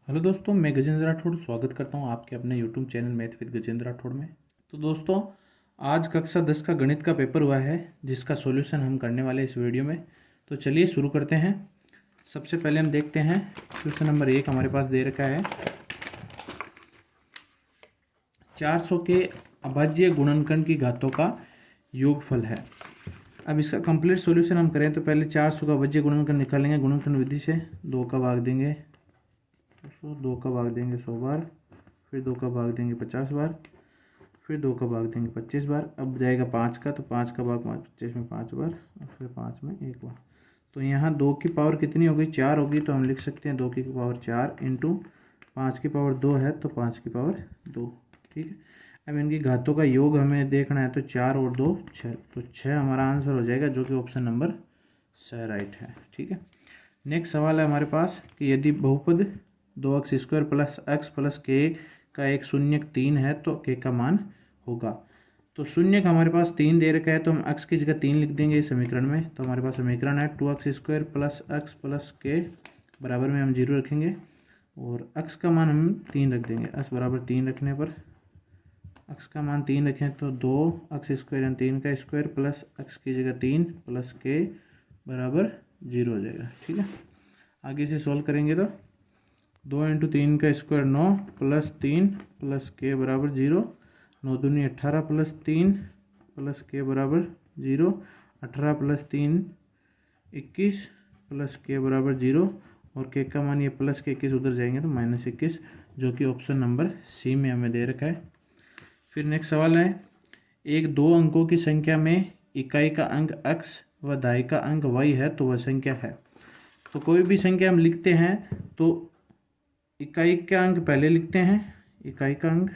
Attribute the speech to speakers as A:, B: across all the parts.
A: Hello दोस्तों, मैं गजेंद्र राठौड़ स्वागत करता हूं आपके अपने YouTube channel math with Gajendra Rathore में। तो दोस्तों, आज कक्षा 10 का गणित का पेपर हुआ है जिसका सॉल्यूशन हम करने वाले हैं इस वीडियो में। तो चलिए शुरू करते हैं। सबसे पहले हम देखते हैं क्वेश्चन नंबर 1 हमारे पास दे रखा है 400 के अभाज्य गुणनखंड की घातों का योगफल है। अब इसका कंप्लीट सॉल्यूशन हम करें तो पहले 400 का अभाज्य गुणनखंड निकालेंगे गुणनखंड विधि से। 2 का भाग देंगे 2 का भाग देंगे 100 बार, फिर 2 का भाग देंगे 50 बार, फिर 2 का भाग देंगे 25 बार। अब जाएगा 5 का, तो 5 का भाग 25 में 5 बार और फिर 5 में 1 बार। तो यहाँ 2 की पावर कितनी होगी? 4 होगी। तो हम लिख सकते हैं 2 की पावर 4 इंटू 5 की पावर 2 है तो 5 की पावर 2। ठीक है। अब इनकी घातों का योग हमें देखना है तो 4 और 2 6, तो 6 हमारा आंसर हो जाएगा, जो कि ऑप्शन नंबर स राइट है। ठीक है। नेक्स्ट सवाल है हमारे पास कि यदि बहुपद 2x² प्लस x प्लस के का एक शून्यक 3 है तो के का मान होगा। तो शून्यक हमारे पास 3 दे रखा है तो हम x की जगह 3 लिख देंगे इस समीकरण में। तो हमारे पास समीकरण है 2x² प्लस x प्लस के बराबर में हम 0 रखेंगे और x का मान हम 3 रख देंगे। x बराबर 3 रखने पर x का मान 3 रखें तो 2x² यानी 3 का स्क्वायर प्लस x की जगह 3 प्लस के बराबर 0 हो जाएगा। ठीक है। आगे से सॉल्व करेंगे तो 2 इंटू 3 का स्क्वायर 9 प्लस 3 प्लस के बराबर 0, 9 दूनी 18 प्लस 3 प्लस के बराबर 0, 18 प्लस 3 21 प्लस के बराबर 0 और के का मान ये प्लस के 21 उधर जाएंगे तो -21, जो कि ऑप्शन नंबर सी में हमें दे रखा है। फिर नेक्स्ट सवाल है एक 2 अंकों की संख्या में इकाई का अंक x व दहाई का अंक y है तो वह संख्या है। तो कोई भी संख्या हम लिखते हैं तो इकाई का अंक पहले लिखते हैं, इकाई का अंक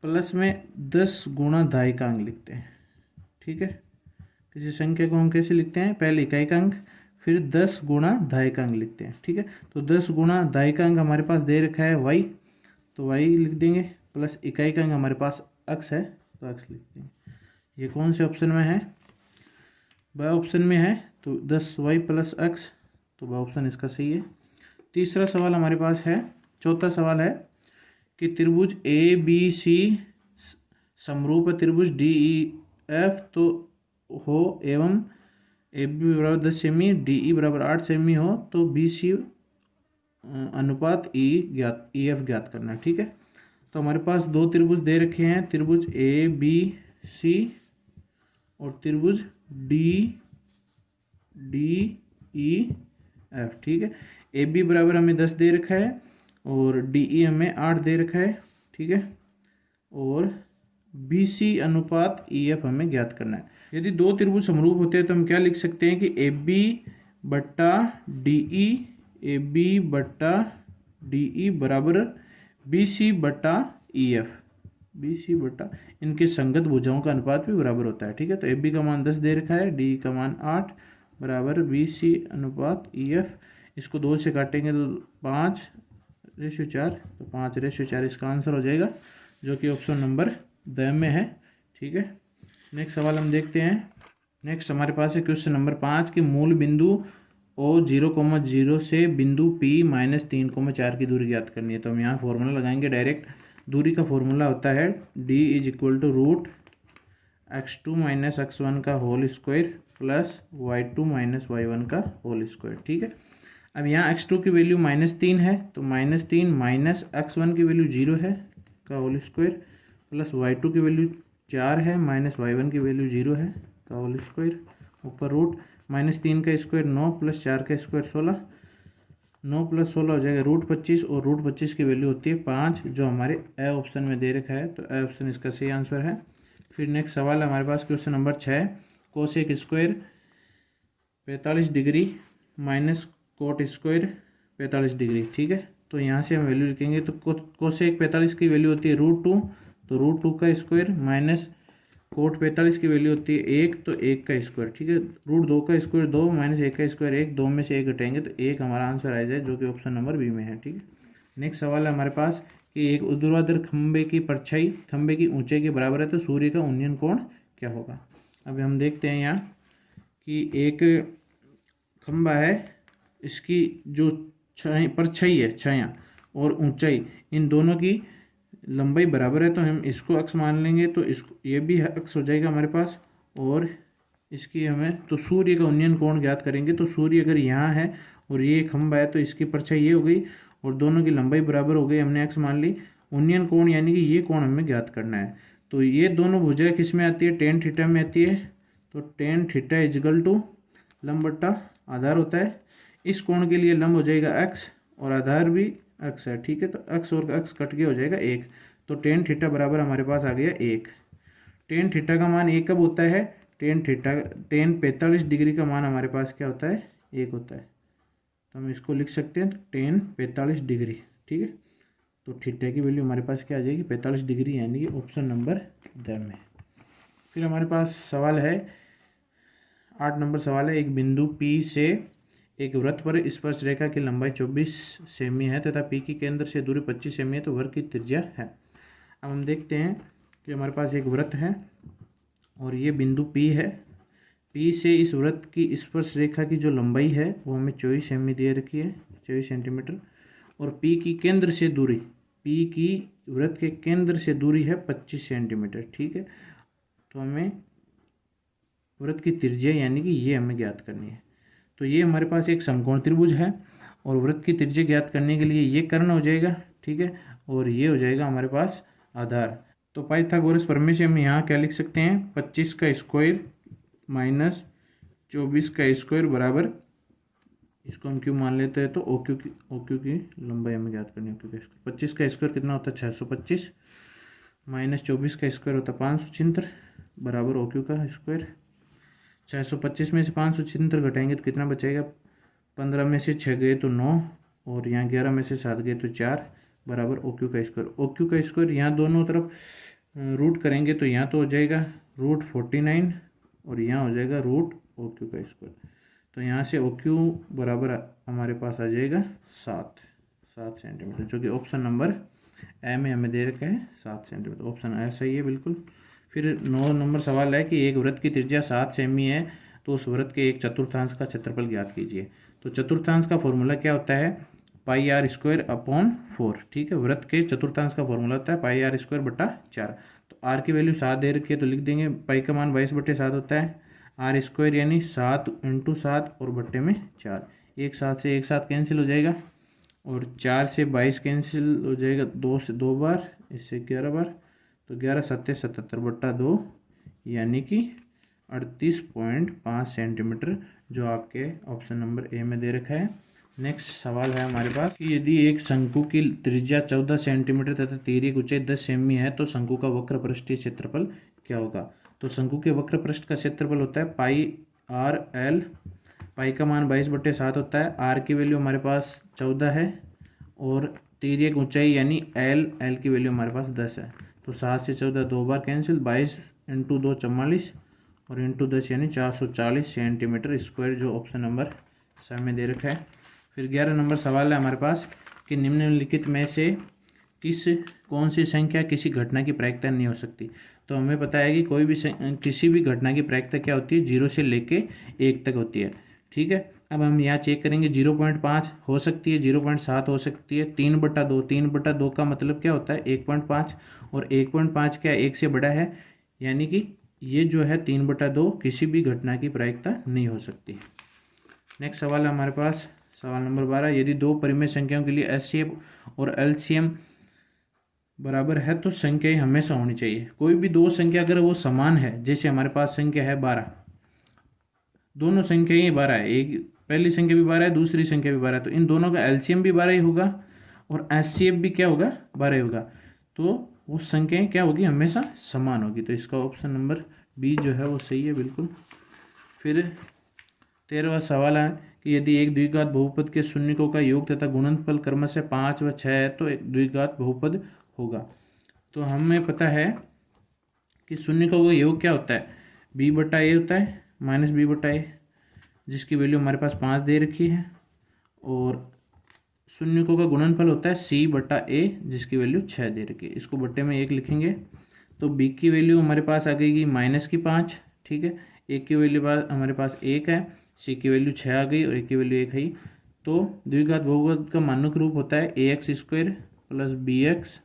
A: प्लस में 10 गुणा दहाई का अंक लिखते हैं। ठीक है। किसी संख्या को हम कैसे लिखते हैं? पहले इकाई का अंक फिर 10 गुणा दहाई का अंक लिखते हैं। ठीक है। तो 10 गुणा दहाई का अंक हमारे पास दे रखा है y, तो y लिख देंगे, प्लस इकाई का अंक हमारे पास x है तो x लिख देंगे। ये कौन से ऑप्शन में है? ब ऑप्शन में है, तो 10y प्लस x, तो ब ऑप्शन इसका सही है। तीसरा सवाल हमारे पास है, चौथा सवाल है कि त्रिभुज ए बी सी समरूप त्रिभुज डी ई एफ तो हो एवं ए बी बराबर 10 सेमी डी ई बराबर 8 सेमी हो तो बी सी अनुपात ई एफ ज्ञात करना। ठीक है। तो हमारे पास दो त्रिभुज दे रखे हैं, त्रिभुज ए बी सी और त्रिभुज डी ई एफ। ठीक है। ए बी बराबर हमें 10 दे रखा है और डी ई हमें 8 दे रखा है। ठीक है। और बी सी अनुपात ई एफ हमें ज्ञात करना है। यदि दो त्रिभुज समरूप होते हैं तो हम क्या लिख सकते हैं कि ए बी बट्टा डी ई बराबर बी सी बट्टा ई एफ, बी सी बट्टा इनके संगत भुजाओं का अनुपात भी बराबर होता है। ठीक है। तो ए बी का मान 10 दे रखा है, डी का मान 8 बराबर बी सी अनुपात ई एफ। इसको 2 से काटेंगे तो 5/4, तो 5/4 इसका आंसर हो जाएगा, जो कि ऑप्शन नंबर द में है। ठीक है। नेक्स्ट सवाल हम देखते हैं। नेक्स्ट हमारे पास है क्वेश्चन नंबर 5 के मूल बिंदु O 0,0 से बिंदु P -3,4 की दूरी ज्ञात करनी है। तो हम यहाँ फॉर्मूला लगाएंगे डायरेक्ट। दूरी का फॉर्मूला होता है D = x2 - x1 का whole square plus y2 - y1 का होल स्क्वायर। ठीक है। अब यहाँ x2 की वैल्यू -3 है तो -3 माइनस x1 की वैल्यू 0 है का होल स्क्वायर प्लस y2 की वैल्यू 4 है माइनस y1 की वैल्यू 0 है का होल स्क्वायर ऊपर रूट -3 का स्क्वायर 9 प्लस 4 का स्क्वायर 16, 9 प्लस 16 हो जाएगा √25 और √25 की वैल्यू होती है 5, जो हमारे ए ऑप्शन में दे रखा है। तो ए ऑप्शन इसका सही आंसर है। फिर नेक्स्ट सवाल है हमारे पास question number 6 cosec square 45 degree minus cot square 45 degree. ठीक है। तो यहाँ से हम वैल्यू लिखेंगे तो कोसेक 45 की वैल्यू होती है √2, तो √2 का स्क्वायर माइनस कोट 45 की वैल्यू होती है 1, तो 1 का स्क्वायर। ठीक है। √2 का स्क्वायर 2 माइनस 1 का स्क्वायर 1, 2 में से 1 घटाएंगे तो 1 हमारा आंसर आ जाए, जो कि ऑप्शन नंबर बी में है। ठीक है। नेक्स्ट सवाल है हमारे पास कि एक ऊर्ध्वाधर खंबे की परछाई खंबे की ऊंचाई के बराबर है तो सूर्य का उन्नयन कोण क्या होगा। अब हम देखते हैं यहाँ कि एक खंबा है, इसकी जो परछाई है छाया और ऊंचाई, इन दोनों की लंबाई बराबर है तो हम इसको अक्स मान लेंगे, तो इसको ये भी अक्स हो जाएगा हमारे पास। और इसकी हमें तो सूर्य का उन्नयन कोण ज्ञात करेंगे, तो सूर्य अगर यहाँ है और ये खंभा है तो इसकी परछाई ये हो गई और दोनों की लंबाई बराबर हो गई, हमने एक्स मान ली। उन्नयन कोण यानी कि ये कोण हमें ज्ञात करना है। तो ये दोनों भुजा किस में आती है, टेन थीटा में आती है। तो टेन थीटा इजकल टू लंब बट्टा आधार होता है। इस कोण के लिए लंब हो जाएगा एक्स और आधार भी एक्स है, ठीक है। तो एक्स और एक्स कट के हो जाएगा एक, तो टेन थीटा बराबर हमारे पास आ गया एक। टेन थीटा का मान एक कब होता है, टेन 45 डिग्री का मान हमारे पास क्या होता है, एक होता है। तो हम इसको लिख सकते हैं टेन 45 डिग्री, ठीक है। तो थीटा की वैल्यू हमारे पास क्या आ जाएगी, 45 डिग्री, यानी कि ऑप्शन नंबर द में। फिर हमारे पास सवाल है 8 नंबर सवाल है, एक बिंदु P से एक वृत्त पर स्पर्श रेखा की लंबाई 24 सेमी है तथा P की केंद्र से दूरी 25 सेमी है, तो वृत्त की त्रिज्या है। अब हम देखते हैं कि हमारे पास एक वृत्त है और ये बिंदु P है। P से इस वृत्त की स्पर्श रेखा की जो लंबाई है वो हमें 24 सेमी दे रखी है, 24 सेंटीमीटर। और P की केंद्र से दूरी, P की वृत्त के केंद्र से दूरी है 25 सेंटीमीटर, ठीक है। तो हमें वृत्त की त्रिज्या यानी कि ये हमें ज्ञात करनी है। तो ये हमारे पास एक समकोण त्रिभुज है और वृत्त की त्रिज्या ज्ञात करने के लिए ये कर्ण हो जाएगा, ठीक है, और ये हो जाएगा हमारे पास आधार। तो पाइथागोरस प्रमेय से हम यहाँ क्या लिख सकते हैं, 25 का स्क्वायर माइनस 24 का स्क्वायर बराबर, इसको हम क्यों मान लेते हैं, तो ओ क्यू की लंबाई हमें ज्ञात करनी है। OQ का स्क्वायर, 25 का स्क्वायर कितना होता है 625 माइनस 24 का स्क्वायर होता है 576 बराबर OQ का स्क्वायर। 625 में से 576 घटाएंगे तो कितना बचेगा, 15 में से 6 गए तो 9 और यहाँ 11 में से 7 गए तो 4 बराबर OQ का स्क्वायर। OQ का स्क्वायर यहाँ दोनों तरफ रूट करेंगे तो यहाँ तो हो जाएगा √49 और यहाँ हो जाएगा √OQ का स्क्वायर। तो यहाँ से OQ बराबर हमारे पास आ जाएगा 7 सेंटीमीटर, जो कि ऑप्शन नंबर ए में हमें दे रखा है 7 सेंटीमीटर। ऑप्शन ए सही है बिल्कुल। फिर 9 नंबर सवाल है कि एक वृत्त की त्रिज्या 7 सेमी है तो उस वृत्त के एक चतुर्थांश का क्षेत्रफल ज्ञात कीजिए। तो चतुर्थांश का फॉर्मूला क्या होता है, πr²/4, ठीक है। वृत्त के चतुर्थांश का फॉर्मूला होता है πr²/4। तो r की वैल्यू 7 दे रखी है तो लिख देंगे, पाई का मान 22/7 होता है, r² यानी 7 × 7 और बट्टे में 4। एक 7 से एक 7 कैंसिल हो जाएगा और 4 से 22 कैंसिल हो जाएगा, 2 से 2 बार, इससे 11 बार, तो 11 7 77/2 यानी कि 38.5 सेंटीमीटर, जो आपके ऑप्शन नंबर ए में दे रखा है। नेक्स्ट सवाल है हमारे पास कि यदि एक शंकु की त्रिज्या 14 सेंटीमीटर तथा तिर्यक ऊंचाई 10 सेमी है तो शंकु का वक्र पृष्ठीय क्षेत्रफल क्या होगा। तो शंकु के वक्र पृष्ठ का क्षेत्रफल होता है πr/l, पाई का मान 22/7 होता है, आर की वैल्यू हमारे पास 14 है और तिर्यक ऊंचाई यानी एल की वैल्यू हमारे पास 10 है। तो 7 से 14 2 बार कैंसिल, 22 × 2 44 और × 10 यानी 440 सेंटीमीटर स्क्वायर, जो ऑप्शन नंबर स में दे रखा है। फिर 11 नंबर सवाल है हमारे पास कि निम्नलिखित में से कौन सी संख्या किसी घटना की प्रायिकता नहीं हो सकती। तो हमें पता है कि कोई भी किसी भी घटना की प्रायिकता क्या होती है, 0 से लेके 1 तक होती है, ठीक है। अब हम यहाँ चेक करेंगे, 0.5 हो सकती है, 0.7 हो सकती है, 3/2, 3/2 का मतलब क्या होता है 1.5 और 1.5 क्या 1 से बड़ा है, यानी कि ये जो है 3/2 किसी भी घटना की प्रायिकता नहीं हो सकती। नेक्स्ट सवाल है हमारे पास सवाल नंबर 12, यदि दो परिमेय संख्याओं के लिए HCF और LCM बराबर है तो संख्याएं हमेशा होनी चाहिए। कोई भी दो संख्या अगर वो समान है, जैसे हमारे पास संख्या है 12, दोनों संख्याएं 12 है, एक पहली संख्या भी 12 है, दूसरी संख्या भी 12 है, तो इन दोनों का LCM भी 12 ही होगा और HCF भी क्या होगा 12 ही होगा, तो वो संख्याएं क्या होगी हमेशा समान होगी। तो इसका ऑप्शन नंबर बी जो है वो सही है बिल्कुल। फिर 13वां सवाल है कि यदि एक द्विघात बहुपद के शून्यकों का योग तथा गुणनफल क्रमशः 5 व 6 है तो एक द्विघात बहुपद होगा। तो हमें पता है कि शून्यकों का योग क्या होता है, b/a होता है माइनस b/a, जिसकी वैल्यू हमारे पास 5 दे रखी है, और शून्यकों का गुणनफल होता है c/a, जिसकी वैल्यू 6 दे रखी है। इसको बट्टे में 1 लिखेंगे तो b की वैल्यू हमारे पास आ गई -5, ठीक है। एक की वैल्यू हमारे पास 1 है, c की वैल्यू 6 आ गई और एक की वैल्यू 1 है, तो द्विघात बहुघात का मानक रूप होता है ax² प्लस bx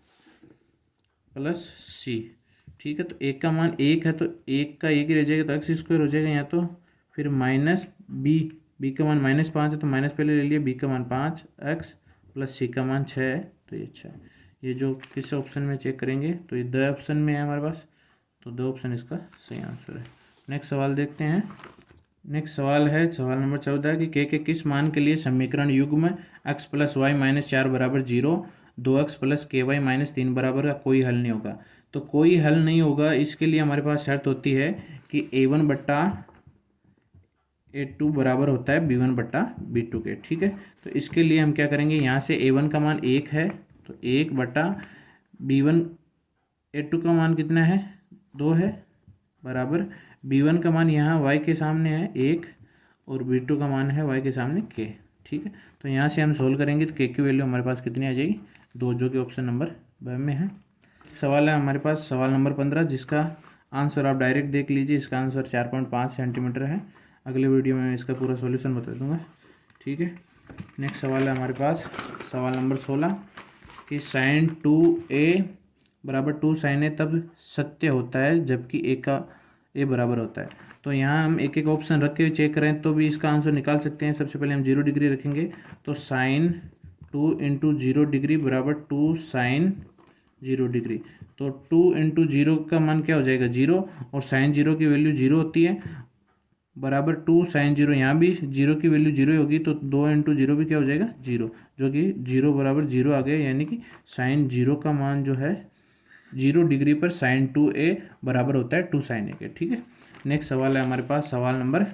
A: प्लस सी। ठीक है, तो एक का मान एक है तो एक का एक ही रह जाएगा, तो x² हो जाएगा यहाँ, तो फिर माइनस बी का मान -5 है तो माइनस पहले ले लिया, बी का मान 5x प्लस सी का मान 6 है, तो ये 6। ये जो किस ऑप्शन में चेक करेंगे तो ये 2 ऑप्शन में है हमारे पास, तो 2 ऑप्शन इसका सही आंसर है। नेक्स्ट सवाल देखते हैं। नेक्स्ट सवाल है सवाल नंबर 14 कि के किस मान के लिए समीकरण युग्म x प्लस वाई माइनस 4 बराबर 0, 2x प्लस के वाई माइनस 3 बराबर का कोई हल नहीं होगा। तो कोई हल नहीं होगा, इसके लिए हमारे पास शर्त होती है कि a1 बट्टा a2 बराबर होता है b1 बट्टा b2 के। ठीक है, तो इसके लिए हम क्या करेंगे, यहाँ से a1 का मान 1 है तो 1 बट्टा b1, a2 का मान कितना है 2 है, बराबर b1 का मान यहाँ y के सामने है 1 और b2 का मान है y के सामने k। ठीक है, तो यहाँ से हम सोल्व करेंगे तो k की वैल्यू हमारे पास कितनी आ जाएगी 2, जो कि ऑप्शन नंबर ब में है। सवाल है हमारे पास सवाल नंबर 15, जिसका आंसर आप डायरेक्ट देख लीजिए। इसका आंसर 4.5 सेंटीमीटर है। अगले वीडियो में इसका पूरा सॉल्यूशन बता दूंगा। ठीक है, नेक्स्ट सवाल है हमारे पास सवाल नंबर 16 कि sin 2a बराबर 2 sin a तब सत्य होता है जबकि a का a बराबर होता है। तो यहाँ हम एक एक ऑप्शन रख के चेक करें तो भी इसका आंसर निकाल सकते हैं। सबसे पहले हम 0 डिग्री रखेंगे, तो sin 2 × 0 डिग्री बराबर 2 sin 0 डिग्री। तो 2 × 0 का मान क्या हो जाएगा 0, और sin 0 की वैल्यू 0 होती है, बराबर 2 sin 0, यहाँ भी 0 की वैल्यू 0 होगी तो 2 × 0 भी क्या हो जाएगा 0, जो कि 0 बराबर 0 आ गया, यानी कि sin 0 का मान जो है 0 डिग्री पर sin 2a बराबर होता है 2 sin a के। ठीक है, नेक्स्ट सवाल है हमारे पास सवाल नंबर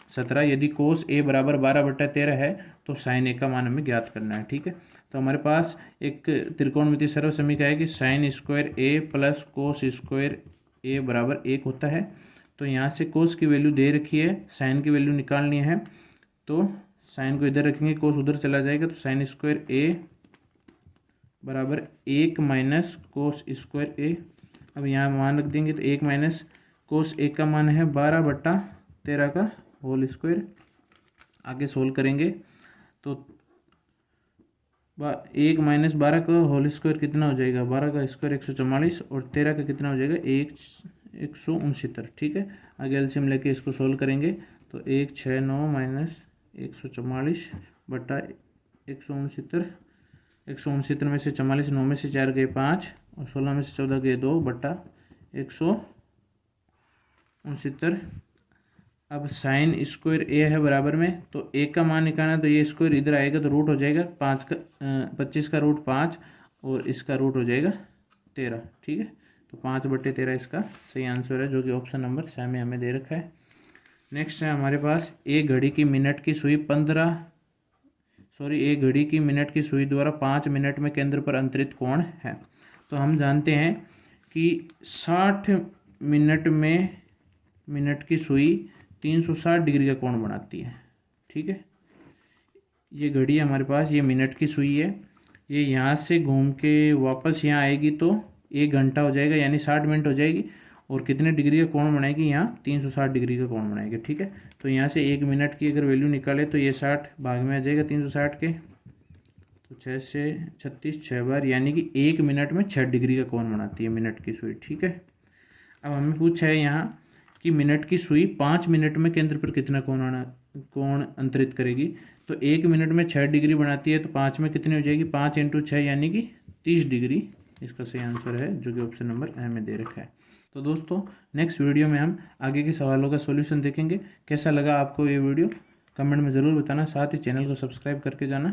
A: 17, यदि cos a बराबर 12/13 है तो sin a का मान हमें ज्ञात करना है। ठीक है, तो हमारे पास एक त्रिकोणमितीय सरल समीकरण है कि sin² a plus cos² a बराबर 1 होता है। तो यहाँ से cos की वैल्यू दे रखी है, sin की वैल्यू निकालनी है, तो sin को इधर रखेंगे, cos उधर चला जाएगा, तो sin² a बराबर 1 माइनस cos² a। अब यहाँ मान रख देंगे तो 1 माइनस cos a का मान है 12/13 का होल स्क्वायर। आगे सोल्व करेंगे तो 1 माइनस 12 का होल स्क्वायर कितना हो जाएगा, 12 का स्क्वायर 144, और 13 का कितना हो जाएगा 169। ठीक है, आगे एलसीएम लेके इसको सोल्व करेंगे तो 169 माइनस 144 बटा 169, 169 में से 44, 9 में से 4 गए 5 और 16 में से 14 गए 2 बटा 169। अब sin² a है बराबर में, तो a का मान निकालना है, तो ये स्क्वायर इधर आएगा तो रूट हो जाएगा 25 का रूट 5 और इसका रूट हो जाएगा 13। ठीक है, तो 5/13 इसका सही आंसर है, जो कि ऑप्शन नंबर 6 में हमें दे रखा है। नेक्स्ट है हमारे पास एक घड़ी की मिनट की सुई द्वारा 5 मिनट में केंद्र पर अंतरित कोण है। तो हम जानते हैं कि 60 मिनट में मिनट की सुई 360 डिग्री का कोण बनाती है। ठीक है, ये घड़ी है हमारे पास, ये मिनट की सुई है, ये यहाँ से घूम के वापस यहाँ आएगी तो 1 घंटा हो जाएगा, यानी 60 मिनट हो जाएगी, और कितने डिग्री का कोण बनाएगी यहाँ 360 डिग्री का कोण बनाएगी। ठीक है, तो यहाँ से 1 मिनट की अगर वैल्यू निकाले तो ये 60 भाग में आ जाएगा 360 के, तो 6 से 36 6 बार, यानी कि 1 मिनट में 6 डिग्री का कोण बनाती है मिनट की सुई। ठीक है, अब हमें पूछा है यहाँ कि मिनट की सुई 5 मिनट में केंद्र पर कितना कोण अंतरित करेगी। तो 1 मिनट में 6 डिग्री बनाती है, तो 5 में कितनी हो जाएगी 5 × 6 यानी कि 30 डिग्री इसका सही आंसर है, जो कि ऑप्शन नंबर ए में दे रखा है। तो दोस्तों नेक्स्ट वीडियो में हम आगे के सवालों का सॉल्यूशन देखेंगे। कैसा लगा आपको ये वीडियो कमेंट में ज़रूर बताना, साथ ही चैनल को सब्सक्राइब करके जाना।